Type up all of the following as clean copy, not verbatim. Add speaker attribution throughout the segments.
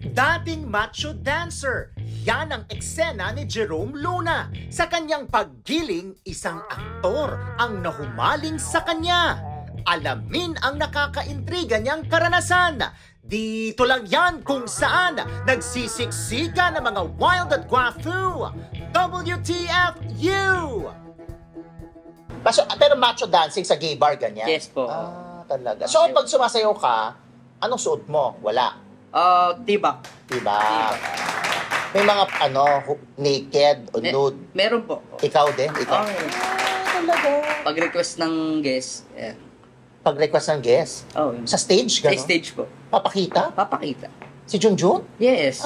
Speaker 1: Dating macho dancer, yan ang eksena ni Jerome Luna. Sa kanyang paggiling, isang aktor ang nahumaling sa kanya. Alamin ang nakakaintriga niyang karanasan. Dito lang yan kung saan nagsisiksika ng mga wild at guafu. WTFU! Pero macho dancing sa gay bar, ganyan?
Speaker 2: Yes po.
Speaker 1: Talaga. So, pag sumasayaw ka, anong suot mo? Wala.
Speaker 2: Tibak.
Speaker 1: Tibak. May mga, naked o nude?
Speaker 2: Meron po.
Speaker 1: Ikaw din? Ikaw? Talaga.
Speaker 2: Pag-request ng guest,
Speaker 1: Pag-request ng guest? Sa stage, gano'n?
Speaker 2: Sa stage po.
Speaker 1: Papakita?
Speaker 2: Papakita.
Speaker 1: Si Junjun?
Speaker 2: Yes.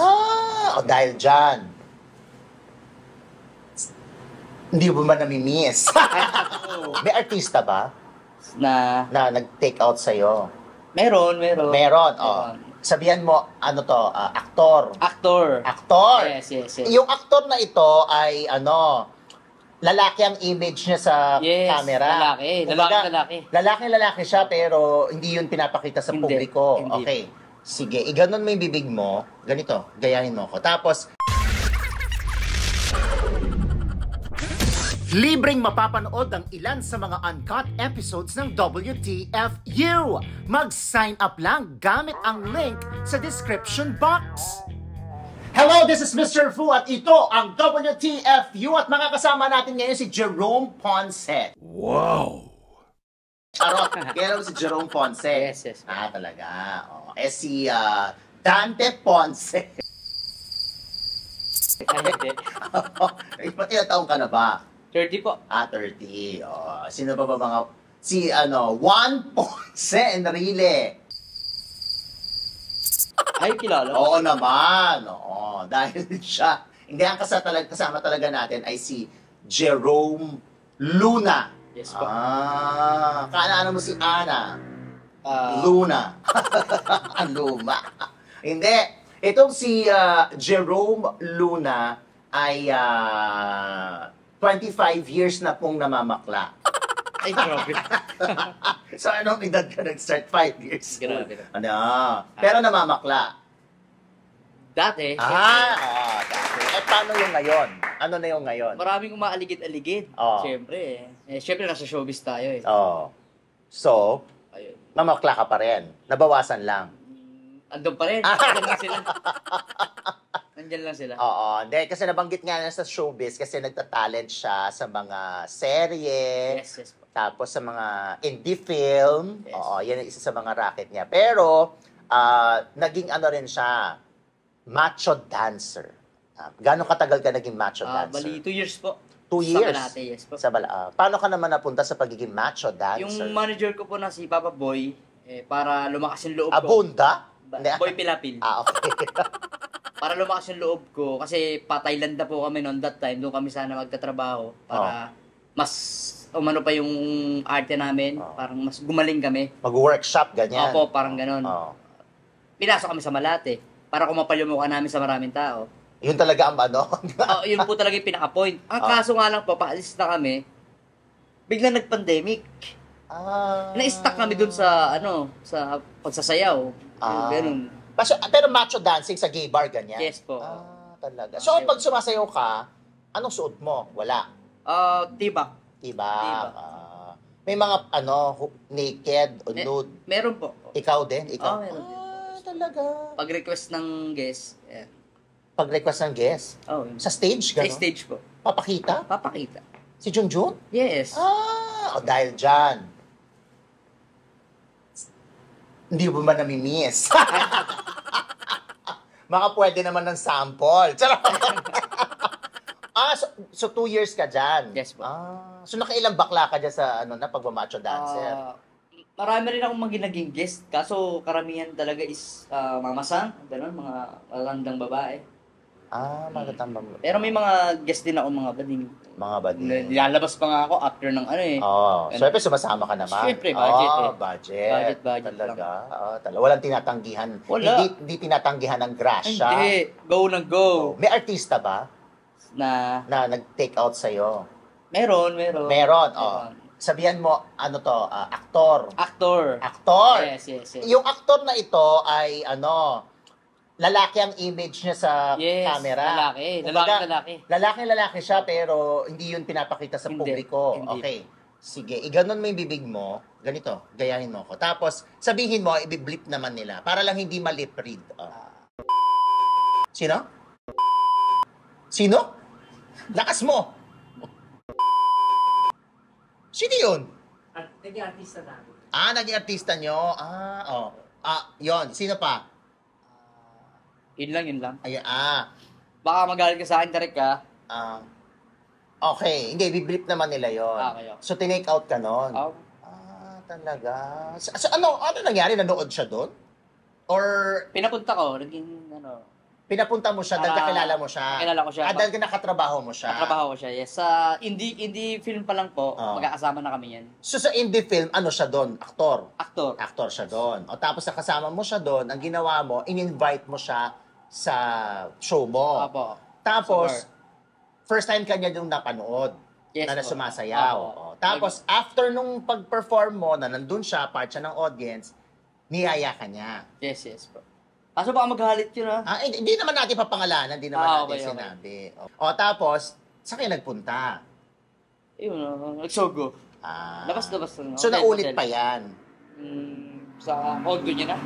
Speaker 1: Dahil dyan. Hindi mo ba namimiss? May artista ba?
Speaker 2: Na
Speaker 1: nag-take out sa'yo?
Speaker 2: Meron.
Speaker 1: Meron. Sabihan mo, aktor. Aktor?
Speaker 2: Yes.
Speaker 1: Yung aktor na ito ay, lalaki ang image niya sa camera. Lalaki siya, pero hindi yun pinapakita sa publiko.
Speaker 2: Hindi.
Speaker 1: Okay. Sige, iganon mo yung bibig mo. Ganito, gayahin mo ko. Tapos, libreng mapapanood ang ilan sa mga uncut episodes ng WTFU. Mag-sign up lang gamit ang link sa description box. Hello, this is Mr. Fu at ito ang WTFU at mga kasama natin ngayon si Jerome Ponce.
Speaker 3: Wow!
Speaker 1: Charot, kaya naman si Jerome Ponce.
Speaker 2: Yes.
Speaker 1: Talaga. Si Dante Ponce. Ilang taong ka na ba?
Speaker 2: 30 po.
Speaker 1: 30. Sino pa ba mga... Si, Juan Ponce Enrile.
Speaker 2: Ay, kilala.
Speaker 1: Oo naman. Dahil siya... Hindi, ang kasama talaga natin ay si Jerome Luna.
Speaker 2: Yes po.
Speaker 1: Kaano mo si Ana? Luna. Luma. Hindi. Itong si Jerome Luna ay 25 years na pong namamakla.
Speaker 2: Ay, grabe.
Speaker 1: So, anong edad ka nag-start? 5 years?
Speaker 2: Grabe.
Speaker 1: Pero namamakla.
Speaker 2: Dati.
Speaker 1: Dati. Paano yung ngayon? Ano na yung ngayon?
Speaker 2: Maraming umaaligid-aligid. Siyempre. Siyempre, nasa showbiz tayo .
Speaker 1: So,
Speaker 2: ayun.
Speaker 1: mamakla ka pa rin. Nabawasan lang.
Speaker 2: Andun pa rin. Andun lang sila. Nandiyan lang sila.
Speaker 1: Hindi. Kasi nabanggit nga na sa showbiz kasi nagtatalent siya sa mga serye.
Speaker 2: Yes po.
Speaker 1: Tapos sa mga indie film.
Speaker 2: Yes.
Speaker 1: Yan ang isa sa mga racket niya. Pero, naging rin siya, macho dancer. Gano'ng katagal ka naging macho dancer?
Speaker 2: Bali, 2 years po.
Speaker 1: 2 years?
Speaker 2: Sa Canate, yes po.
Speaker 1: Paano ka naman napunta sa pagiging macho dancer?
Speaker 2: Yung manager ko po na si Papa Boy, para lumakas yung loob ko.
Speaker 1: Abunda?
Speaker 2: Boy Pilapil.
Speaker 1: Okay.
Speaker 2: Para lumakas yung loob ko, kasi pa-Thailand na po kami noon that time, doon kami sana magtatrabaho para mas umano pa yung arte namin, parang mas gumaling kami.
Speaker 1: Mag-workshop, ganyan?
Speaker 2: Opo, parang ganon. Pinasok kami sa Malate para kumapal yung mukha namin sa maraming tao.
Speaker 1: Yun talaga ang
Speaker 2: yun po talaga yung pinaka-point. Ang kaso nga lang po, paalis na kami, biglang nag-pandemic. Na-stuck kami dun sa, sa pagsasayaw. Ganun.
Speaker 1: Pero macho dancing sa gay bar, ganyan?
Speaker 2: Yes po.
Speaker 1: Talaga. So, pag sumasayaw ka, anong suot mo? Wala.
Speaker 2: Tibak.
Speaker 1: May mga, naked o nude?
Speaker 2: Meron po.
Speaker 1: Ikaw din? Ikaw?
Speaker 2: Meron.
Speaker 1: Talaga.
Speaker 2: Pag-request ng guest,
Speaker 1: Pag-request ng guest? Sa stage,
Speaker 2: Sa
Speaker 1: gano'n?
Speaker 2: stage po.
Speaker 1: Papakita?
Speaker 2: Papakita.
Speaker 1: Si Junjun?
Speaker 2: Yes.
Speaker 1: Dahil dyan. Hindi mo ba namimiss? Mga pwede naman ng sample. So 2 years ka dyan?
Speaker 2: Yes po.
Speaker 1: So nakailang bakla ka dyan sa pagmamacho dancer?
Speaker 2: Marami rin akong naging guest, kaso karamihan talaga is mamasang, gano'n, mga malandang babae.
Speaker 1: Matatambang.
Speaker 2: Pero may mga guest din ako, mga bading.
Speaker 1: Mga bading.
Speaker 2: Nilalabas pa nga ako after ng
Speaker 1: Siyempre sumasama ka naman.
Speaker 2: Siyempre, budget
Speaker 1: Budget.
Speaker 2: Talaga.
Speaker 1: Walang tinatanggihan.
Speaker 2: Wala.
Speaker 1: Hindi tinatanggihan ng grasya.
Speaker 2: Hindi. Go ng go.
Speaker 1: May artista ba?
Speaker 2: Na
Speaker 1: nag-take out sa'yo?
Speaker 2: Meron.
Speaker 1: Meron. Sabihan mo, aktor.
Speaker 2: Aktor.
Speaker 1: Aktor?
Speaker 2: Yes.
Speaker 1: Yung aktor na ito ay, lalaki ang image niya sa camera. Lalaki siya, pero hindi yun pinapakita sa publiko.
Speaker 2: Hindi.
Speaker 1: Okay. Sige, iganon mo yung bibig mo. Ganito, gayahin mo ko. Tapos, sabihin mo, i-blip naman nila. Para lang hindi ma-lip read. Sino? Sino? Lakas mo! Sino yun?
Speaker 2: Naging artista namin.
Speaker 1: Naging artista nyo? Yon. Sino pa?
Speaker 2: Yun lang.
Speaker 1: Ay,
Speaker 2: Baka magalit ka sa akin, direct ka.
Speaker 1: Okay. Hindi, biblip naman nila yon.
Speaker 2: Okay.
Speaker 1: So, tinake out ka nun? Talaga. So, ano nangyari? Nanood siya doon? Or...
Speaker 2: Pinapunta ko,
Speaker 1: Pinapunta mo siya dahil kakilala mo siya?
Speaker 2: Kakilala ko siya.
Speaker 1: Dahil nakatrabaho mo siya?
Speaker 2: Nakatrabaho ko siya, yes. Sa indie film pa lang po, magkakasama na kami yan.
Speaker 1: So, sa indie film, ano siya doon? Aktor?
Speaker 2: Aktor.
Speaker 1: Aktor siya doon. O tapos nakasama mo siya doon, ang ginawa mo, in-invite mo siya sa show mo.
Speaker 2: Apo.
Speaker 1: Tapos, first time ka niya yung napanood.
Speaker 2: Yes,
Speaker 1: na sumasayaw. Tapos, after nung pag-perform mo, na nandun siya, part siya ng audience, niyaya ka niya.
Speaker 2: Yes, po. Kaso baka maghalit yun,
Speaker 1: Hindi naman natin papangalanan, hindi naman natin sinabi. Tapos, saan kayo nagpunta?
Speaker 2: Yun, nagsogo. Labas.
Speaker 1: So, naulit pa yan?
Speaker 2: Sa audio niya na.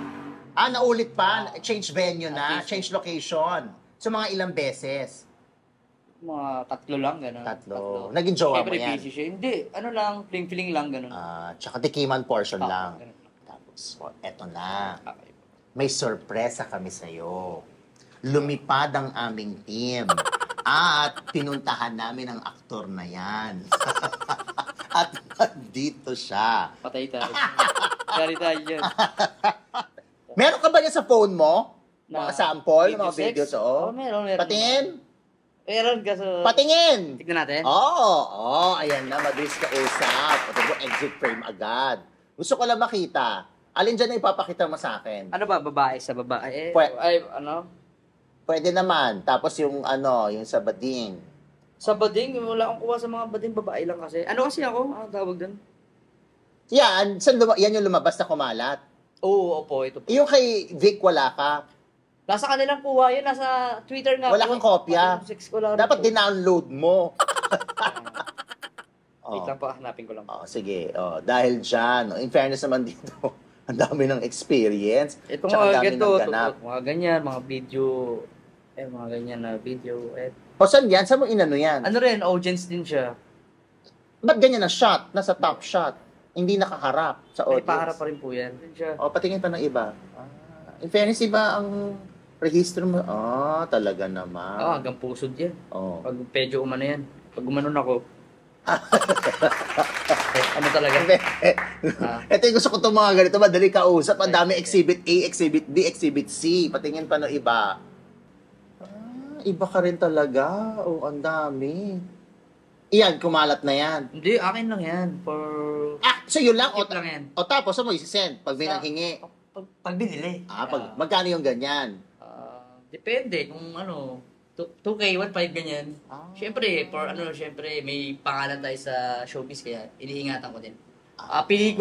Speaker 1: Naulit pa? Change venue na? Change location? So, mga ilang beses?
Speaker 2: Mga 3 lang, gano'n.
Speaker 1: 3. Naging jowa mo
Speaker 2: Siyempre
Speaker 1: yan?
Speaker 2: busy siya. Hindi, feeling lang, gano'n.
Speaker 1: Tsaka tikiman portion lang.
Speaker 2: Ganun.
Speaker 1: Tapos, eto na.
Speaker 2: Okay.
Speaker 1: May sorpresa kami sa'yo. Lumipad ang aming team. At pinuntahan namin ang aktor na yan. At dito siya.
Speaker 2: Patay tayo. Sorry tayo dyan.
Speaker 1: Meron ka ba niya sa phone mo?
Speaker 2: Na
Speaker 1: Mga sample,
Speaker 2: video
Speaker 1: mga
Speaker 2: sex?
Speaker 1: videos,
Speaker 2: Meron.
Speaker 1: Patingin?
Speaker 2: Meron kaso...
Speaker 1: Patingin!
Speaker 2: Tignan natin.
Speaker 1: Ayan na, mabilis ka usap. Ito mo, exit frame agad. Gusto ko lang makita. Alin dyan na ipapakita mo sa akin?
Speaker 2: Ano ba, babae sa babae?
Speaker 1: Pwede naman. Tapos yung yung sa bading.
Speaker 2: Sa bading, wala akong kuha sa mga bading, babae lang kasi. Ano kasi ako? Tawag doon?
Speaker 1: Yan, yan yung lumabas na kumalat.
Speaker 2: Oo, opo, ito po.
Speaker 1: Yung kay Vic, wala ka.
Speaker 2: Nasa kanilang kuha yun, nasa Twitter nga.
Speaker 1: Wala kang kopya. Dapat din-download mo.
Speaker 2: Wait lang po, hanapin ko lang.
Speaker 1: Sige. Dahil dyan, in fairness naman dito, ang dami ng experience.
Speaker 2: Ito mga ganito, mga ganyan, mga video, mga ganyan na video.
Speaker 1: Saan yan? Saan mo inano yan?
Speaker 2: Ano rin, audience din siya.
Speaker 1: Ba't ganyan na shot? Nasa top shot. Hindi nakaharap sa audience.
Speaker 2: Paharap pa rin po yan.
Speaker 1: Patingin pa ng iba. In fairness, iba ang registro mo. Talaga naman.
Speaker 2: Hanggang pusod yan. Pag medyo umano yan. Pag umanon ako, ano talaga?
Speaker 1: Ito yung gusto ko itong mga ganito, madali kausap. Ang dami exhibit A, exhibit B, exhibit C. Patingin pa ng iba. Iba ka rin talaga. Ang dami. Iyan, kumalat na yan.
Speaker 2: Hindi, akin lang yan.
Speaker 1: So yun lang?
Speaker 2: Keep lang yan.
Speaker 1: Tapos mo isi-send pag binanghingi.
Speaker 2: Pag binili.
Speaker 1: Magkano yung ganyan?
Speaker 2: Depende kung 2K, 1.5 ganyan. Siyempre, may pangalan tayo sa showbiz kaya iniingatan ko din. Pili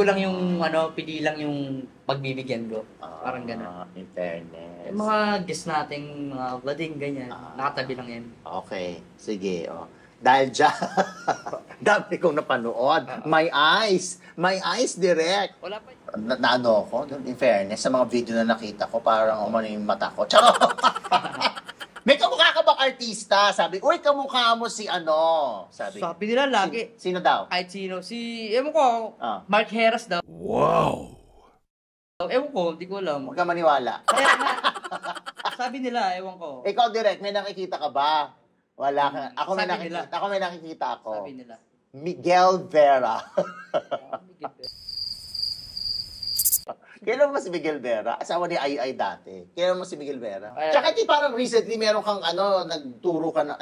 Speaker 2: lang yung pagbibigyan ko. Parang gano'n.
Speaker 1: In fairness.
Speaker 2: Yung mga guest nating mga bading ganyan, nakatabi lang yan.
Speaker 1: Okay, sige. Dahil dyan, dami kong napanood. My eyes direct.
Speaker 2: Wala pa.
Speaker 1: Naano ako, in fairness, sa mga video na nakita ko, parang umano yung mata ko. Charot! May kamukha ka bang artista? Sabi, uy, kamukha mo si Sabi
Speaker 2: nila lagi.
Speaker 1: Sino daw?
Speaker 2: Kahit sino. Ewan ko, Mark Heras daw.
Speaker 1: Wow!
Speaker 2: Ewan ko, hindi ko alam.
Speaker 1: Huwag ka maniwala.
Speaker 2: Sabi nila, ewan ko.
Speaker 1: Ikaw direct, may nakikita ka ba? Wala ka. Ako may nakikita ako.
Speaker 2: Sabi nila.
Speaker 1: Miguel Vera. Kailan mo si Miguel Vera? Asawa ni Ai dati. Kailan mo si Miguel Vera? Tsaka di parang recently meron kang nagturo ka na,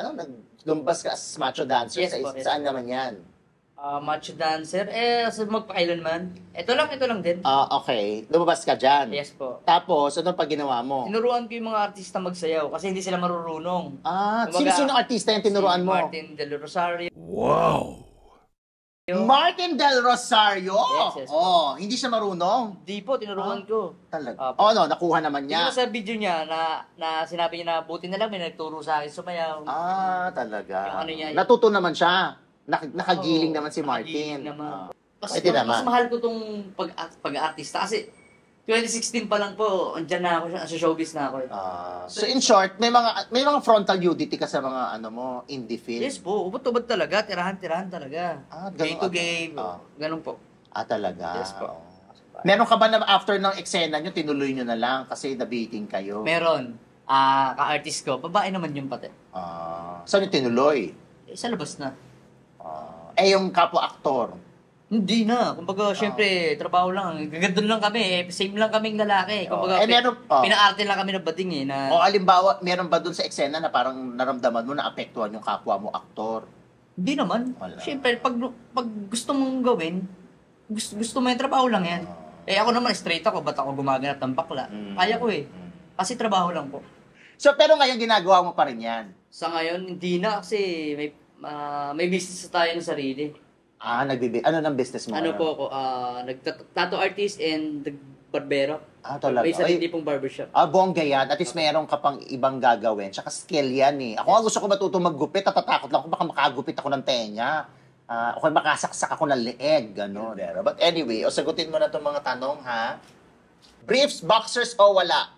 Speaker 1: lumabas ka as macho dancer.
Speaker 2: Yes,
Speaker 1: saan naman yan?
Speaker 2: Macho dancer? Magpakailanman. Ito lang din.
Speaker 1: Okay. Lumabas ka dyan?
Speaker 2: Yes po.
Speaker 1: Tapos, anong pag ginawa mo?
Speaker 2: Tinuruan ko yung mga artista magsayaw kasi hindi sila marurunong.
Speaker 1: Sino artista yung tinuruan mo?
Speaker 2: Martin Del Rosario.
Speaker 1: Wow! Martin Del Rosario?
Speaker 2: Yes, yes.
Speaker 1: Oh, hindi siya marunong?
Speaker 2: Di po, tinuruan ko.
Speaker 1: Talaga? Oh, no, nakuha naman niya.
Speaker 2: Yung sa video niya na sinabi niya na buti na lang may nagturo sa akin sumayaw.
Speaker 1: Talaga.
Speaker 2: Yung ano niya,
Speaker 1: Natuto naman siya. Nakagiling naman si
Speaker 2: nakagiling
Speaker 1: Martin.
Speaker 2: naman.
Speaker 1: Pwede naman.
Speaker 2: Mas mahal ko tong pag-artista kasi 2016 pa lang po, andyan na ako sa showbiz na ako.
Speaker 1: So in short, may mga frontal nudity ka sa mga indie film.
Speaker 2: Yes po, ubod-ubod talaga, tirahan-tirahan talaga. Gay to gay, ganun po.
Speaker 1: Talaga?
Speaker 2: Yes po.
Speaker 1: Meron ka ba na after ng eksena nyo, tinuloy nyo na lang kasi nabiting kayo?
Speaker 2: Meron. Ka-artist ko, babae naman yung pati.
Speaker 1: Saan yung tinuloy?
Speaker 2: Sa labas na.
Speaker 1: Yung kapwa-aktor?
Speaker 2: Hindi na. Kumbaga, syempre, trabaho lang. Gagandun lang kami. Same lang kaming lalaki. Kumbaga, pina-arte lang kami ng bading na...
Speaker 1: Alimbawa, meron ba dun sa eksena na parang naramdaman mo na apektuhan yung kapwa mo aktor?
Speaker 2: Hindi naman.
Speaker 1: Wala.
Speaker 2: Syempre, pag gusto mong gawin, gusto mo yung trabaho lang yan. Ako naman, straight ako. Ba't ako gumaganap ng bakla? Kaya ko Kasi trabaho lang po.
Speaker 1: So, pero ngayon ginagawa mo pa rin yan?
Speaker 2: Sa ngayon, hindi na kasi may business tayo ng sarili.
Speaker 1: Ano ng business mo?
Speaker 2: Ano po ako, tattoo artist and barbero.
Speaker 1: Talaga?
Speaker 2: May sarili pong barbershop.
Speaker 1: Bongga yan. At least mayroon ka pang ibang gagawin. Tsaka skill yan Ako nga gusto ko matutong maggupit. Natatakot lang ako baka makagupit ako ng tenga. Okay, makasaksak ako ng leeg. Gano'n. But anyway, sagutin mo na itong mga tanong, ha? Briefs, boxers o wala?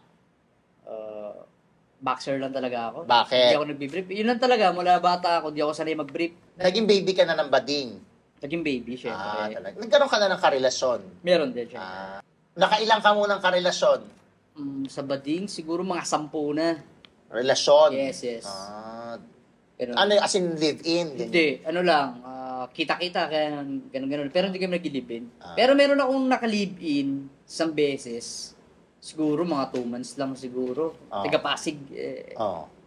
Speaker 2: Boxer lang talaga ako.
Speaker 1: Bakit?
Speaker 2: Hindi ako nagbi-brief. Yun lang talaga, mula bata ako, di ako sanay mag-brief.
Speaker 1: Naging baby ka na ng bading?
Speaker 2: Naging baby, syempre.
Speaker 1: Talaga. Nagkaroon ka na ng karelasyon?
Speaker 2: Meron din, syempre.
Speaker 1: Nakailang ka munang karelasyon?
Speaker 2: Sa bading, siguro mga 10 na.
Speaker 1: Relasyon?
Speaker 2: Yes.
Speaker 1: Ano, as in live-in?
Speaker 2: Hindi, ano lang, kita-kita, kaya ganun. Pero hindi kami nag-live-in. Pero meron akong naka-live-in isang beses. Siguro mga 2 months lang siguro. Taga-Pasig.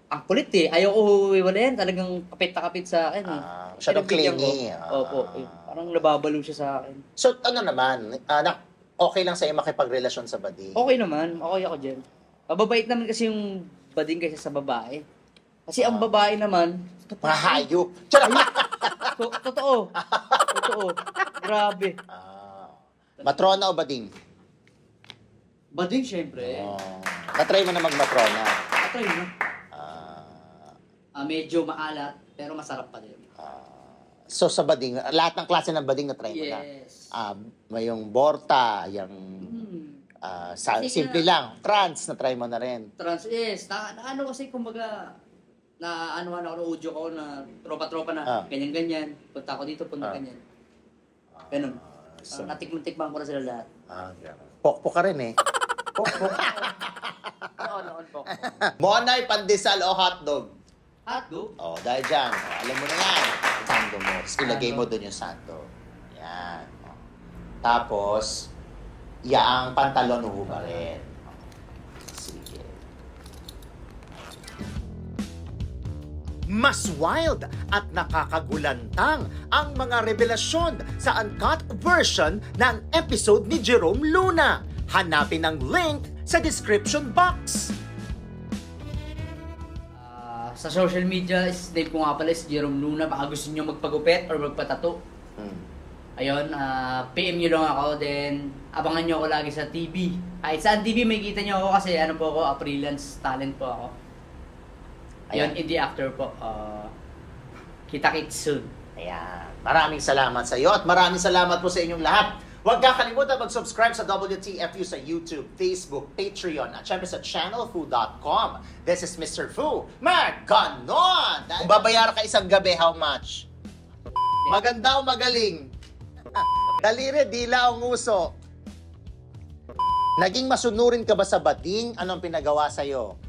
Speaker 2: Ang kulit Ayaw ko hiwalayan. Talagang kapit na kapit sa akin.
Speaker 1: Masyadong clingy.
Speaker 2: Opo. Parang nababalo siya sa akin.
Speaker 1: So, ano naman? Okay lang sa'yo makipagrelasyon sa bading?
Speaker 2: Okay naman. Okay ako dyan. Mababait naman kasi yung bading kaysa sa babae. Kasi ang babae naman...
Speaker 1: Mga hayop.
Speaker 2: Totoo. Grabe.
Speaker 1: Matrona o bading?
Speaker 2: Bading, syempre.
Speaker 1: Natry mo na magmatrona?
Speaker 2: Natry mo. Medyo maalat, pero masarap pa din.
Speaker 1: So sa bading, lahat ng klase ng bading na-try mo na?
Speaker 2: Yes.
Speaker 1: May yung borta, yung simple lang. Trans, na-try mo na rin?
Speaker 2: Trans, yes. Ano kasi, kumbaga, ako ng audio ko na tropa-tropa na ganyan-ganyan. Punta ako dito, punta ganyan. Ganun. Natikman ko na sila lahat.
Speaker 1: Pokpok ka rin Pokpok.
Speaker 2: Noon po.
Speaker 1: Monay, pandesal o hotdog?
Speaker 2: Hotdog?
Speaker 1: Dahil dyan. Alam mo na yan. Sando mo. Ilagay mo doon yung sando. Yan. Tapos, yaang pantalon hubarin. Sige. Mas wild at nakakagulantang ang mga revelasyon sa uncut version ng episode ni Jerome Luna. Hanapin ang link sa description box.
Speaker 2: Sa social media, name ko nga pala si Jerome Luna. Baka gusto nyo magpagupit or magpatato. Ayun, PM nyo lang ako. Then, abangan nyo ako lagi sa TV. Kahit saan TV, may kita nyo ako kasi po ako, freelance talent po ako. Ayun, indie actor po. Kita-kits soon.
Speaker 1: Ayan. Maraming salamat sa iyo at maraming salamat po sa inyong lahat. Huwag kakalimutan mag-subscribe sa WTFU sa YouTube, Facebook, Patreon, at syempre sa channelfu.com. This is Mr. Fu. Ganon! Kung babayaran ka isang gabi, how much? Maganda o magaling? Daliri, dila o nguso? Naging masunurin ka ba sa bading? Anong pinagawa sa'yo?